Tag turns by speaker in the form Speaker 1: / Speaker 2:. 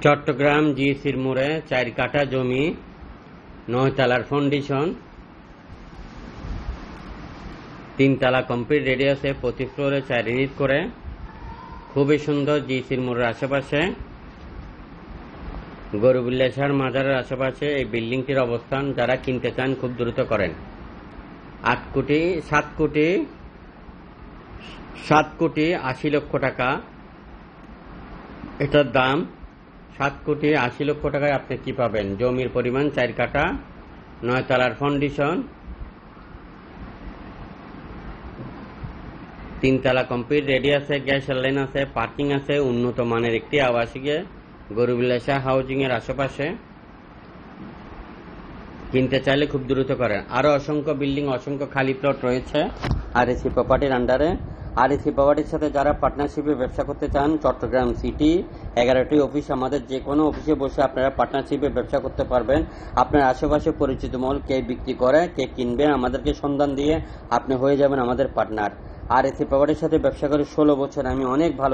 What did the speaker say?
Speaker 1: চট্টগ্রাম জিএসির মোড়ে 4 কাঠা জমি, 9 তলার ফাউন্ডেশন, 3 তলা কমপ্লিট রেডি আছে, প্রতি ফ্লোরে 4 ইউনিট করে। খুবই সুন্দর। জিএসির মোড়ের আশেপাশে, গরিবুল্লাহ শাহর মাজারের আশেপাশে এই বিল্ডিংটির অবস্থান। যারা কিনতে চান খুব দ্রুত করেন। 7 কোটি 80 লক্ষ টাকা এটার দাম। 7 কোটি 80 লক্ষ টাকায় আপনি কি পাবেন? জমির পরিমাণ 4 কাঠা, 9 তলার ফাউন্ডেশন, 3 তলা কমপ্লিট রেডি আছে, গ্যাস লাইন আছে, পার্কিং আছে, উন্নত মানের একটি আবাসিকে গরিবুল্লাহ শাহ হাউজিং এর আশেপাশে। কিনতে চাইলে খুব দ্রুত করেন। আরো অসংখ্য বিল্ডিং, অসংখ্য খালি প্লট রয়েছে আরএসি প্রপার্টির আন্ডারে। আরএসি প্রপার্টির সাথে যারা পার্টনারশিপে ব্যবসা করতে চান, চট্টগ্রাম সিটি 11টি অফিস, আমাদের যে কোনো অফিসে বসে আপনারা পার্টনারশিপে ব্যবসা করতে পারবেন। আপনার আশেপাশে পরিচিত মল কে বিক্রি করে, কে কিনবে, আমাদেরকে সন্ধান দিয়ে আপনি হয়ে যাবেন আমাদের পার্টনার। আরএসি প্রপার্টির সাথে ব্যবসা করে 16 বছর আমি অনেক ভালো